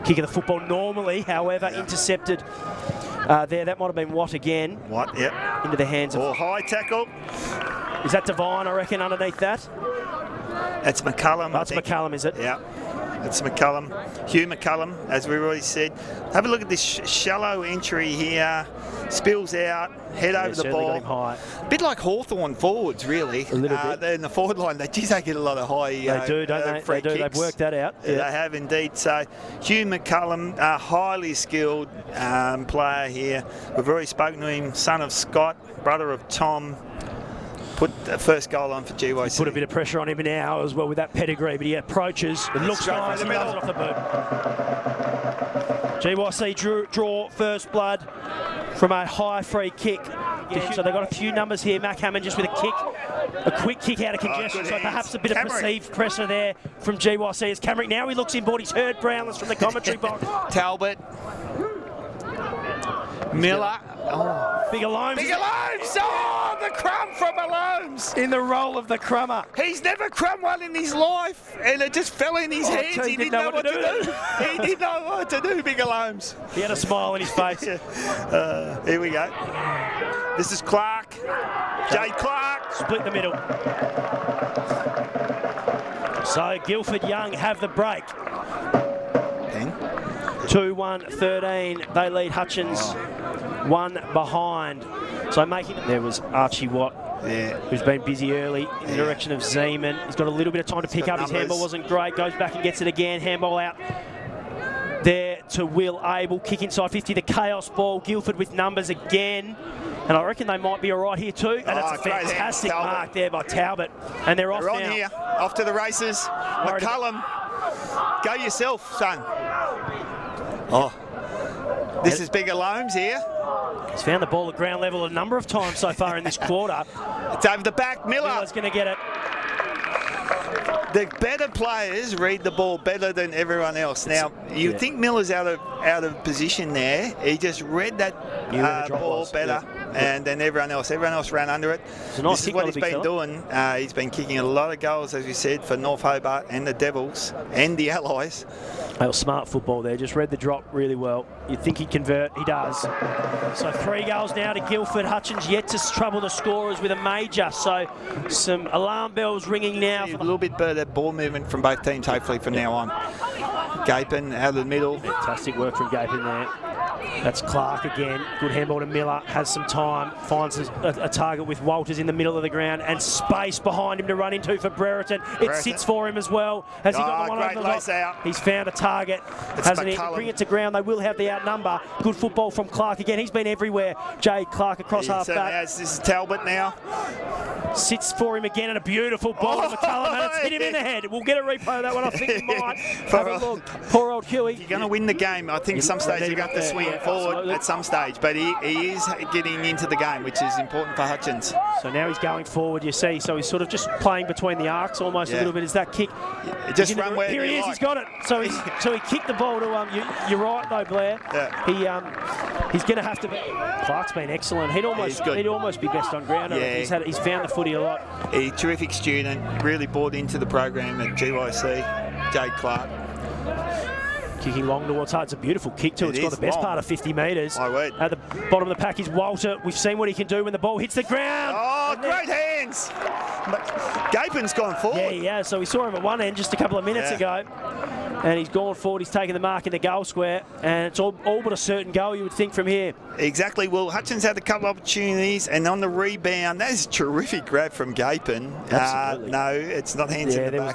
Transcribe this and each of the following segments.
kick of the football normally, however, intercepted there. That might have been Watt again. Watt, yep. Into the hands of... Or high tackle. Is that Devine, I reckon, underneath that? That's McCullum. That's McCullum, is it? Yeah. It's McCullum. Hugh McCullum, as we've already said. Have a look at this shallow entry here. Spills out, head over the ball. Got him high. A bit like Hawthorn forwards, really. A little bit. They're in the forward line. They get a lot of high They do, don't they? free They do. kicks. They've worked that out. They have indeed. So Hugh McCullum, a highly skilled player here. We've already spoken to him. Son of Scott, brother of Tom. Put the first goal on for GYC. Put a bit of pressure on him now as well with that pedigree, but he approaches. It looks nice. He does it off the boot. GYC draw first blood from a high free kick. So they've got a few numbers here. Mac Hammond just with a kick, a quick kick out of congestion. So perhaps a bit of perceived pressure there from GYC as Camrick. Now he looks inboard. He's heard Brownless from the commentary box. Talbot. Miller. Bigger Loams. Oh, the crumb from Loams. In the role of the crummer. He's never crumb one in his life, and it just fell in his hands. He didn't know what to do. He didn't know what to do, Bigger Loams. He had a smile on his face. Here we go. This is Clark. Jay Clark. Split the middle. So Guilford Young have the break. 2-1-13. They lead Hutchins. One behind. So making there was Archie Watt, who's been busy early in the direction of Zeman. He's got a little bit of time to pick up. His handball wasn't great. Goes back and gets it again. Handball out there to Will Abel. Kick inside 50. The chaos ball. Guilford with numbers again. And I reckon they might be all right here too. And it's a fantastic mark there by Talbot. And they're off now. They're on here. Off to the races. McCullum. Go yourself, son. This is Bigger Loams here. He's found the ball at ground level a number of times so far in this quarter. It's over the back. Miller's going to get it. The better players read the ball better than everyone else. Now, you think Miller's out of position there. He just read that ball better and then everyone else ran under it. This is what he's been doing. He's been kicking a lot of goals, as we said, for North Hobart and the Devils and the Allies. They were smart football there. Just read the drop really well. You'd think he'd convert. He does. So 3 goals now to Guilford. Hutchins yet to trouble the scorers with a major. So some alarm bells ringing now. A little bit better ball movement from both teams, hopefully, from now on. Gapin out of the middle. Fantastic work from Gapin there. That's Clark again. Good handball to Miller. Has some time. Finds a target with Walters in the middle of the ground and space behind him to run into for Brereton. It sits for him as well. Has he got the one over the top? He's found a target. Hasn't he? Bring it to ground. They will have the outnumber. Good football from Clark again. He's been everywhere. Jay Clark across half back. This is Talbot now. Sits for him again and a beautiful ball to McCullum and it's hit him in the head. We'll get a replay of that one. I think he might. Have a look. Poor old Huey. You're going to win the game. I think some stage you're going to have to swing forward at some stage, but he is getting into the game, which is important for Hutchins. So now he's going forward, you see. So he's sort of just playing between the arcs almost a little bit. Is that kick? Just run where here he is. He's got it. So he kicked the ball to you're right though, Blair. Yeah. He's going to have to be. Clark's been excellent. He'd almost be best on ground. Yeah. He's found the footy a lot. A terrific student, really bought into the program at GYC. Jay Clark. Kicking long towards hard. It's a beautiful kick too. It's got the best part of 50 metres. At the bottom of the pack is Walter. We've seen what he can do when the ball hits the ground. Oh, great hands. Gapin's gone forward. Yeah. So we saw him at one end just a couple of minutes ago. And he's gone forward. He's taken the mark in the goal square. And it's all but a certain goal, you would think, from here. Exactly. Well, Hutchins had a couple of opportunities. And on the rebound, that is a terrific grab from Gapin. No, it's not hands in the there was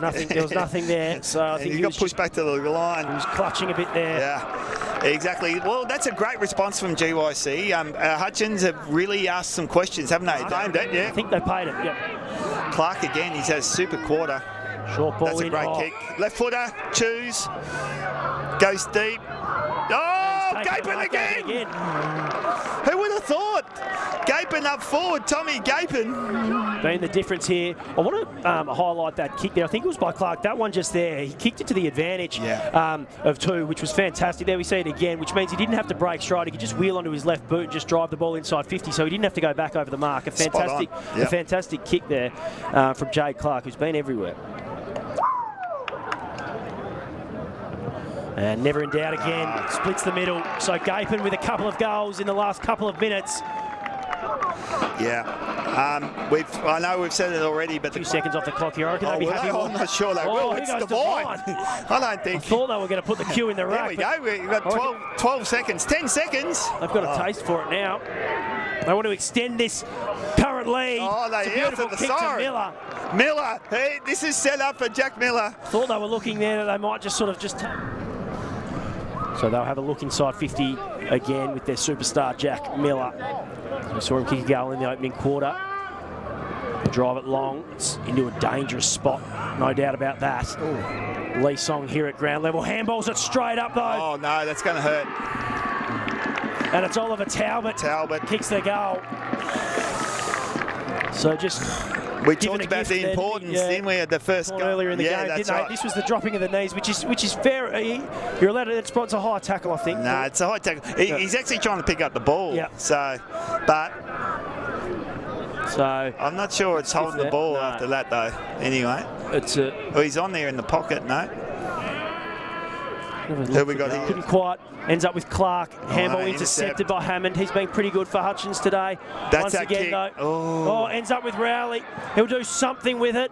nothing there. So I think he got pushed back to the line. He was clutching a bit there. Yeah, exactly. Well, that's a great response from GYC. Hutchins have really asked some questions, haven't they? Named it, I think they paid it, yeah. Clark again, he's had a super quarter. Short ball. That's a great kick. Left footer, choose. Goes deep. Oh, Gapin again. Who would have thought? Gapin up forward, Tommy Gapin. Being the difference here. I want to highlight that kick there. I think it was by Clark. That one just there. He kicked it to the advantage of 2, which was fantastic. There we see it again, which means he didn't have to break stride. He could just wheel onto his left boot and just drive the ball inside 50, so he didn't have to go back over the mark. A fantastic kick there from Jay Clark, who's been everywhere. And never in doubt again, splits the middle. So Gapin with a couple of goals in the last couple of minutes. Yeah. I know we've said it already, but... 2 seconds off the clock here. I reckon they'd be happy. I'm not sure they will. It's Devine. I don't think... I thought they were going to put the cue in the rack. There we go. We've got 12 seconds. 10 seconds. They've got a taste for it now. They want to extend this current lead. Oh, they it's a beautiful kick to Miller. Miller. Hey, this is set up for Jack Miller. Thought they were looking there that they might just sort of So they'll have a look inside 50 again with their superstar Jack Miller. We saw him kick a goal in the opening quarter. Drive it long. It's into a dangerous spot, no doubt about that. Ooh. Lee Song here at ground level. Handballs it straight up though. Oh no, that's going to hurt. And it's Oliver Talbot. Kicks the goal. So just... We talked about the importance, didn't we, at the first goal? Earlier in the game, didn't they? This was the dropping of the knees, which is fair. You're allowed to... It's a high tackle, I think. No, it's a high tackle. He's actually trying to pick up the ball. Yeah. So I'm not sure it's holding the ball after that, though. Anyway. He's on there in the pocket, no? Who we got here? Couldn't quite. Ends up with Clark. Handball intercepted by Hammond. He's been pretty good for Hutchins today. Once again, though. Oh, ends up with Rowley. He'll do something with it.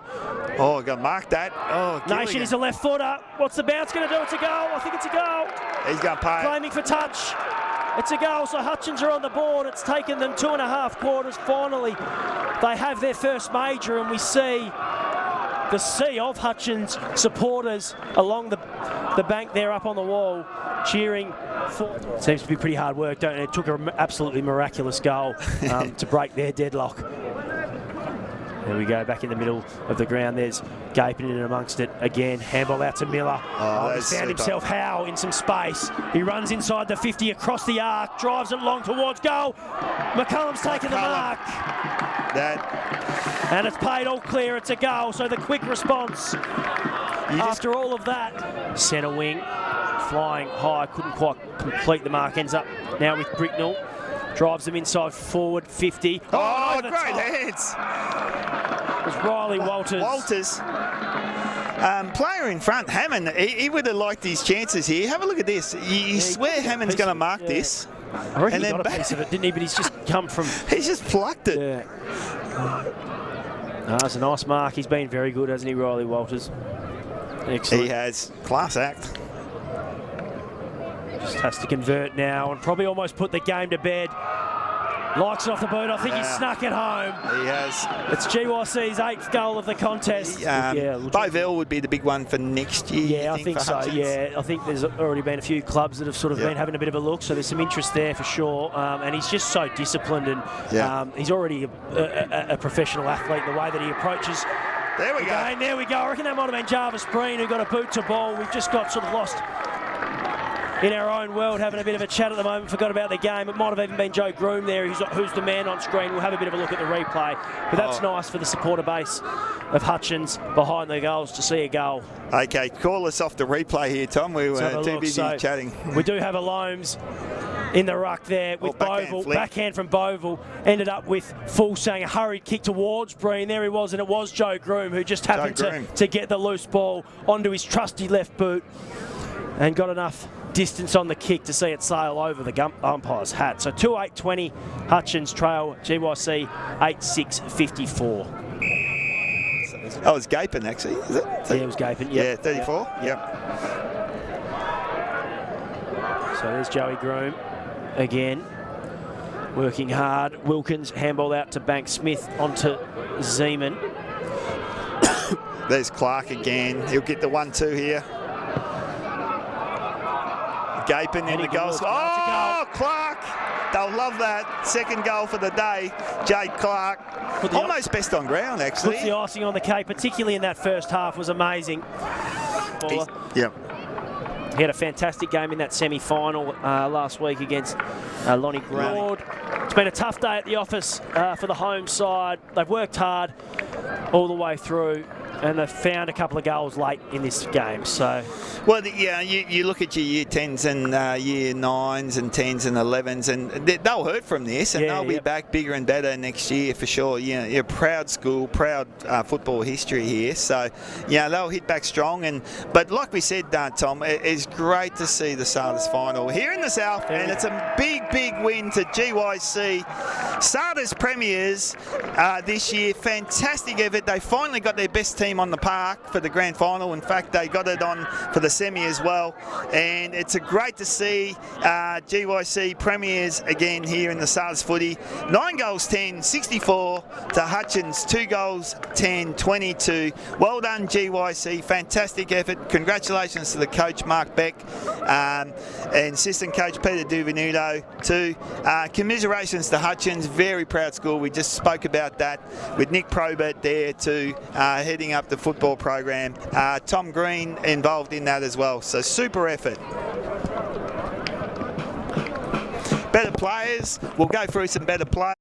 Oh, got to mark that. Oh, Nation is a left footer. What's the bounce going to do? It's a goal. I think it's a goal. He's going to pay. Claiming for touch. It's a goal, so Hutchins are on the board. It's taken them 2.5 quarters. Finally, they have their first major, and we see the sea of Hutchins supporters along the bank there up on the wall cheering for... Seems to be pretty hard work, don't it? It took an absolutely miraculous goal to break their deadlock. There we go, back in the middle of the ground. There's Gapin in amongst it again. Handball out to Miller. He's found himself Howe in some space. He runs inside the 50 across the arc, drives it long towards goal. McCullum's taken the mark. And it's paid all clear. It's a goal, so the quick response after all of that. Centre wing, flying high, couldn't quite complete the mark. Ends up now with Bricknell. Drives them inside forward, 50. Oh, great hands. It was Riley Walters. Player in front, Hammond, he would have liked his chances here. Have a look at this. You swear Hammond's going to mark this. I reckon he got a piece of it, didn't he? But he's just come from... He's just plucked it. Yeah. That's a nice mark. He's been very good, hasn't he, Riley Walters? Excellent. He has. Class act. Just has to convert now and probably almost put the game to bed. Likes it off the boot. I think he snuck it home. He has. It's GYC's 8th goal of the contest. Bovell would be the big one for next year. Yeah, I think so. Hutchins. Yeah, I think there's already been a few clubs that have sort of been having a bit of a look, so there's some interest there for sure. And he's just so disciplined, and he's already a professional athlete. The way that he approaches. There we go. There we go. I reckon that might have been Jarvis Breen who got a boot to ball. We've just got sort of lost in our own world, having a bit of a chat at the moment, forgot about the game. It might have even been Joe Groom there, who's the man on screen. We'll have a bit of a look at the replay. But that's nice for the supporter base of Hutchins behind the goals to see a goal. Okay, call us off the replay here, Tom. We were too busy chatting. We do have a Loams in the ruck there with Bovell. Backhand from Bovell. Ended up with Fulsang, a hurried kick towards Breen. There he was, and it was Joe Groom who just happened to get the loose ball onto his trusty left boot and got enough distance on the kick to see it sail over the umpire's hat. So 2-8-20, Hutchins trail GYC 8-6-54. That was Gapin, actually, is it? Yeah, it was Gapin. Yeah, 34. Yep. So there's Joey Groom again, working hard. Wilkins handball out to Bank Smith onto Zeman. There's Clark again. He'll get the 1-2 here. Gapin in the goal. Oh, Clark! They'll love that. Second goal for the day. Jade Clark. Almost best on ground, actually. Puts the icing on the cake, particularly in that first half, was amazing. Yep. He had a fantastic game in that semi-final last week against Lonnie Brown. It's been a tough day at the office for the home side. They've worked hard all the way through. and they've found a couple of goals late in this game. So, well, yeah, you look at your year 10s and year 9s and 10s and 11s, and they'll hurt from this, and they'll be back bigger and better next year for sure. Yeah, you're a proud school, proud football history here. So, yeah, they'll hit back strong. But like we said, Tom, it's great to see the SATIS final here in the south, and it's a big win to GYC. SATIS premiers this year. Fantastic effort. They finally got their best team on the park for the grand final. In fact, they got it on for the semi as well, and it's great to see GYC premiers again here in the SATIS footy. 9 goals 10, 64 to Hutchins, 2 goals 10, 22. Well done GYC, fantastic effort. Congratulations to the coach Mark Beck and assistant coach Peter Duvenuto too. Commiserations to Hutchins, very proud school. We just spoke about that with Nick Probert there too, heading up the football program. Tom Green involved in that as well, so super effort. Better players, we'll go through some better players.